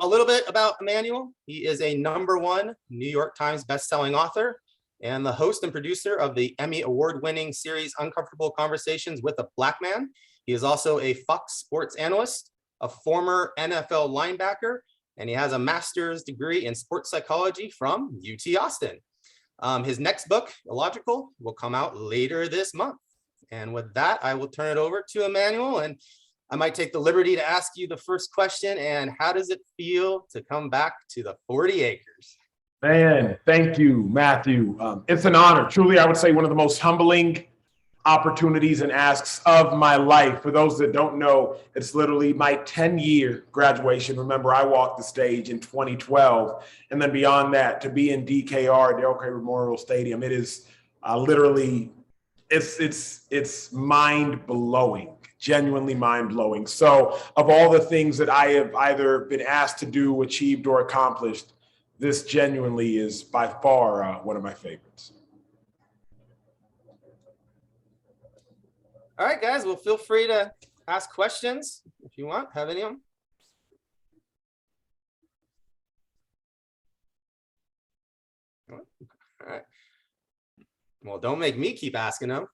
a little bit about Emmanuel. He is a #1 New York Times bestselling author and the host and producer of the Emmy award-winning series Uncomfortable Conversations with a Black Man. He is also a Fox Sports analyst, a former NFL linebacker, and he has a master's degree in sports psychology from UT Austin. His next book, Illogical, will come out later this month. And with that, I will turn it over to Emmanuel, and I might take the liberty to ask you the first question. And how does it feel to come back to the 40 acres? Man, thank you, Matthew. It's an honor. Truly, I would say one of the most humbling opportunities and asks of my life. For those that don't know, it's literally my 10-year graduation. Remember, I walked the stage in 2012. And then beyond that, to be in DKR, Darrell Craig Memorial Stadium, it is literally, it's mind-blowing. Genuinely mind-blowing. So of all the things that I have either been asked to do, achieved, or accomplished, this genuinely is by far one of my favorites. All right, guys, well, feel free to ask questions if you want. Have any of them? All right. Well, don't make me keep asking them.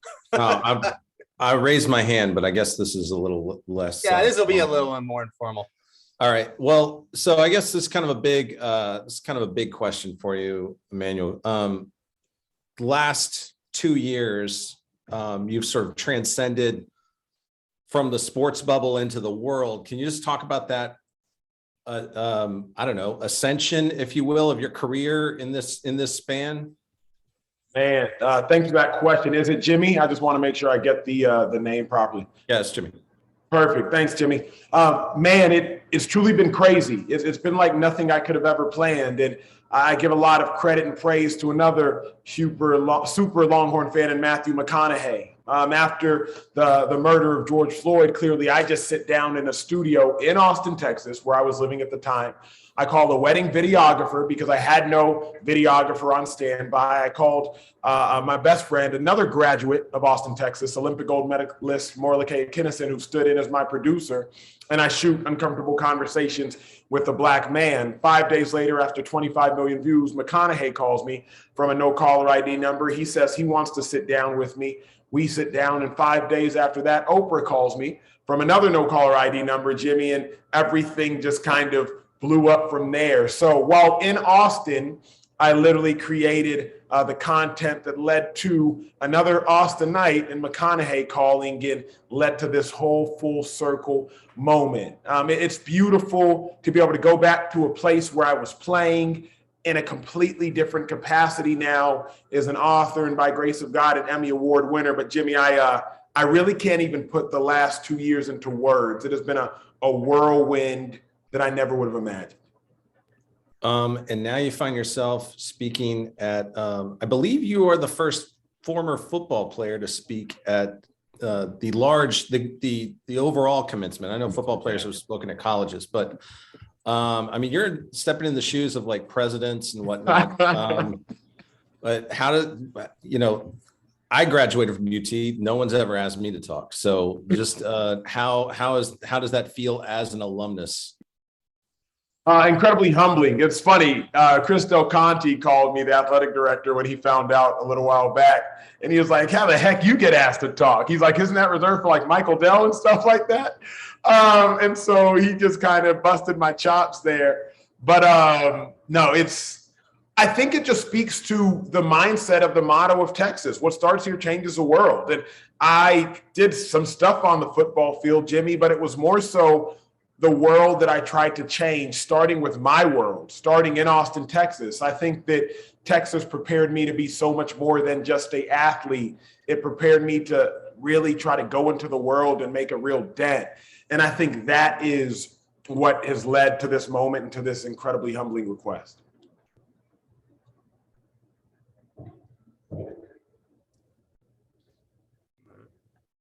I raised my hand, but I guess this is a little less. Yeah, this will be a little more informal. All right. Well, so I guess this is kind of a big question for you, Emmanuel. Last 2 years, you've sort of transcended from the sports bubble into the world. Can you just talk about that? I don't know, ascension, if you will, of your career in this span? Man, thanks for that question. Is it Jimmy? I just want to make sure I get the name properly. Yes, Jimmy. Perfect. Thanks, Jimmy. Man, it's truly been crazy. It's been like nothing I could have ever planned. And I give a lot of credit and praise to another super Longhorn fan in Matthew McConaughey. After the murder of George Floyd, clearly I just sit down in a studio in Austin, Texas, where I was living at the time. I called a wedding videographer because I had no videographer on standby. I called my best friend, another graduate of Austin, Texas, Olympic gold medalist Morlake Kinnison, who stood in as my producer, and I shoot Uncomfortable Conversations with a Black Man. 5 days later, after 25 million views, McConaughey calls me from a no-caller ID number. He says he wants to sit down with me. We sit down, and 5 days after that, Oprah calls me from another no-caller ID number, Jimmy, and everything just kind of blew up from there. So while in Austin, I literally created the content that led to another Austinite and McConaughey calling and led to this whole full circle moment. It's beautiful to be able to go back to a place where I was playing in a completely different capacity now as an author and by grace of God, an Emmy Award winner. But Jimmy, I really can't even put the last 2 years into words. It has been a whirlwind that I never would have imagined. And now you find yourself speaking at, I believe you are the first former football player to speak at the overall commencement. I know football players have spoken at colleges, but I mean, you're stepping in the shoes of like presidents and whatnot. But how did, I graduated from UT. No one's ever asked me to talk. So just how does that feel as an alumnus? Incredibly humbling. It's funny. Chris Del Conte called me, the athletic director, when he found out a little while back. And he was like, how the heck you get asked to talk? He's like, isn't that reserved for like Michael Dell and stuff like that? And so he just kind of busted my chops there. But no, I think it just speaks to the mindset of the motto of Texas. What starts here changes the world. And I did some stuff on the football field, Jimmy, but it was more so the world that I tried to change, starting with my world, starting in Austin, Texas. I think that Texas prepared me to be so much more than just an athlete. It prepared me to really try to go into the world and make a real dent. And I think that is what has led to this moment and to this incredibly humbling request.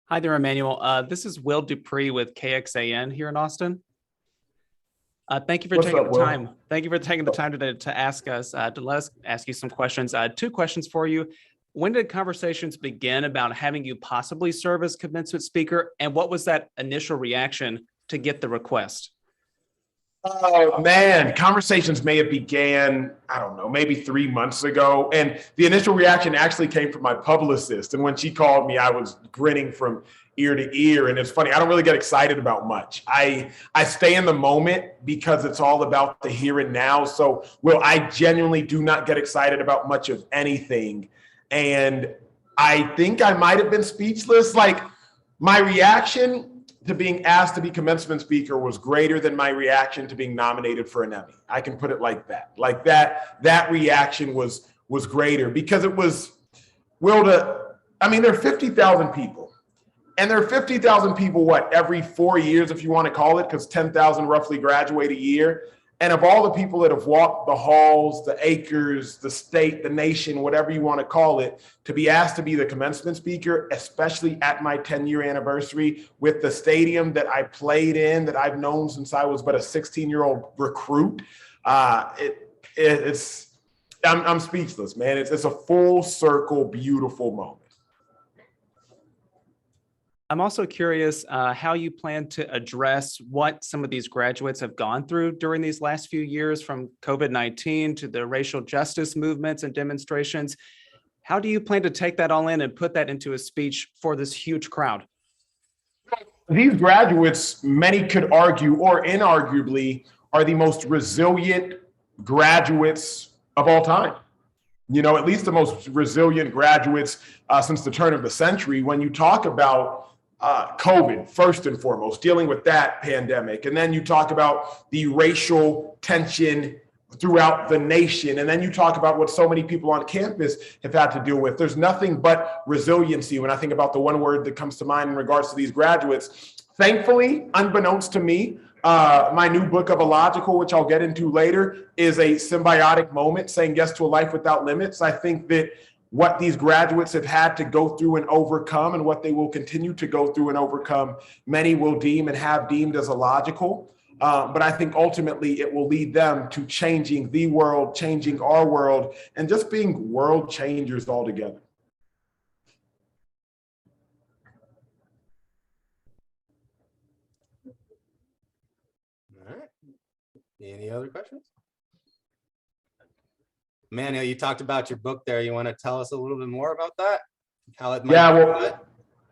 Hi there, Emmanuel. This is Will Dupree with KXAN here in Austin. Thank you for taking the time. Thank you for taking the time today to ask us, to let us ask you some questions. 2 questions for you. When did conversations begin about having you possibly serve as commencement speaker? And what was that initial reaction to get the request? Oh man, conversations may have began, I don't know, maybe 3 months ago. And the initial reaction actually came from my publicist. And when she called me, I was grinning from ear to ear. And it's funny, I don't really get excited about much. I stay in the moment because it's all about the here and now. So, Will, I genuinely do not get excited about much of anything. And I think I might have been speechless. Like, my reaction to being asked to be commencement speaker was greater than my reaction to being nominated for an Emmy. I can put it like that. Like that reaction was greater because it was, there are 50,000 people. And there are 50,000 people, every 4 years, if you want to call it, because 10,000 roughly graduate a year. And of all the people that have walked the halls, the acres, the state, the nation, whatever you want to call it, to be asked to be the commencement speaker, especially at my 10-year anniversary with the stadium that I played in, that I've known since I was but a 16-year-old recruit, I'm speechless, man. It's a full circle, beautiful moment. I'm also curious how you plan to address what some of these graduates have gone through during these last few years, from COVID-19 to the racial justice movements and demonstrations. How do you plan to take that all in and put that into a speech for this huge crowd? These graduates, many could argue, or inarguably, are the most resilient graduates of all time. At least the most resilient graduates since the turn of the century. When you talk about COVID, first and foremost, dealing with that pandemic. And then you talk about the racial tension throughout the nation. And then you talk about what so many people on campus have had to deal with. There's nothing but resiliency when I think about the one word that comes to mind in regards to these graduates. Thankfully, unbeknownst to me, my new book of Illogical, which I'll get into later, is a symbiotic moment, saying yes to a life without limits. I think that what these graduates have had to go through and overcome, and what they will continue to go through and overcome, many will deem and have deemed as illogical. But I think ultimately it will lead them to changing the world, changing our world, and just being world changers altogether. All right. Any other questions? Emmanuel, you talked about your book there. You want to tell us a little bit more about that? How it might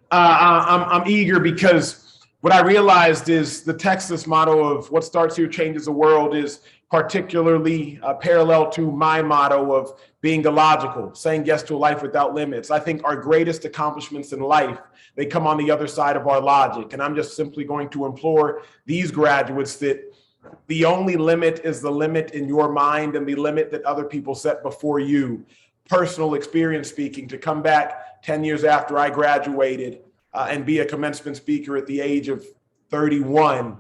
I'm eager, because what I realized is the Texas motto of what starts here changes the world is particularly parallel to my motto of being illogical, saying yes to a life without limits. I think our greatest accomplishments in life, they come on the other side of our logic. And I'm just simply going to implore these graduates that the only limit is the limit in your mind and the limit that other people set before you. Personal experience speaking, to come back 10 years after I graduated and be a commencement speaker at the age of 31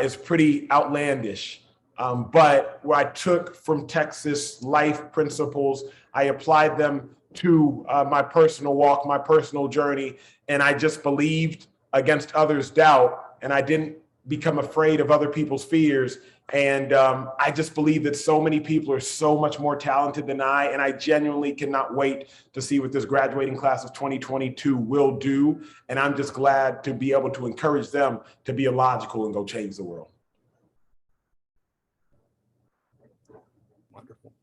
is pretty outlandish. But what I took from Texas life principles, I applied them to my personal walk, my personal journey, and I just believed against others' doubt, and I didn't become afraid of other people's fears. And I just believe that so many people are so much more talented than I, and I genuinely cannot wait to see what this graduating class of 2022 will do. And I'm just glad to be able to encourage them to be illogical and go change the world. Wonderful.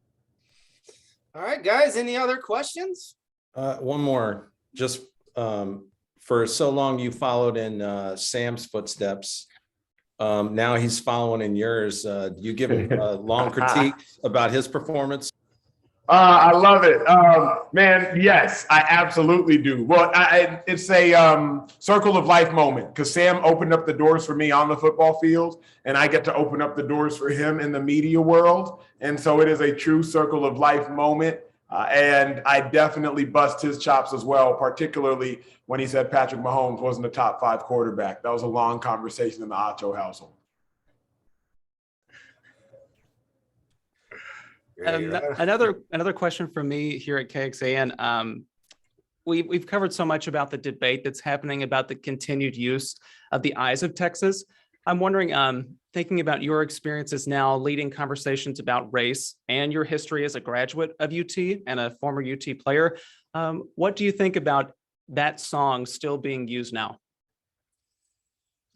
All right, guys, any other questions? One more, just for so long you followed in Sam's footsteps. Now he's following in yours. Do you give him a long critique about his performance? I love it. Man, yes, I absolutely do. Well, it's a circle of life moment, because Sam opened up the doors for me on the football field, and I get to open up the doors for him in the media world. And so it is a true circle of life moment. And I definitely bust his chops as well, particularly when he said Patrick Mahomes wasn't a top 5 quarterback. That was a long conversation in the Acho household. Another question from me here at KXAN. We've covered so much about the debate that's happening about the continued use of the eyes of Texas. I'm wondering, thinking about your experiences now leading conversations about race and your history as a graduate of UT and a former UT player, what do you think about that song still being used now?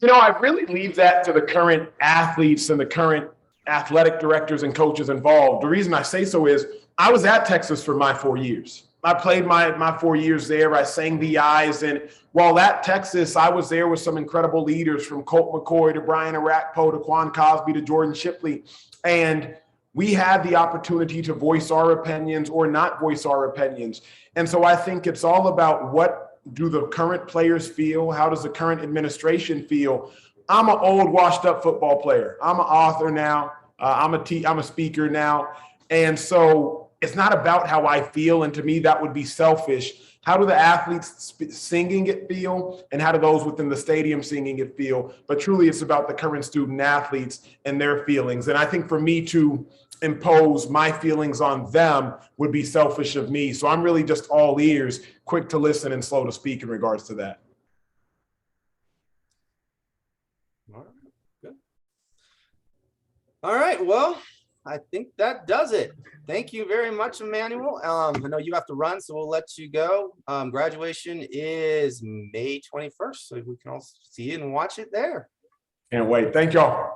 I really leave that to the current athletes and the current athletic directors and coaches involved. The reason I say so is I was at Texas for my 4 years. I played my 4 years there. I sang the I's. And while at Texas, I was there with some incredible leaders from Colt McCoy to Brian Arakpo to Quan Cosby to Jordan Shipley. And we had the opportunity to voice our opinions or not voice our opinions. And so I think it's all about what do the current players feel? How does the current administration feel? I'm an old, washed up football player. I'm an author now. I'm a speaker now. And so it's not about how I feel. And to me, that would be selfish. How do the athletes singing it feel? And how do those within the stadium singing it feel? But truly, it's about the current student athletes and their feelings. And I think for me to impose my feelings on them would be selfish of me. So I'm really just all ears, quick to listen and slow to speak in regards to that. All right, good. All right, well, I think that does it. Thank you very much, Emmanuel. I know you have to run, so we'll let you go. Graduation is May 21st, so we can all see it and watch it there. Can't wait. Thank y'all.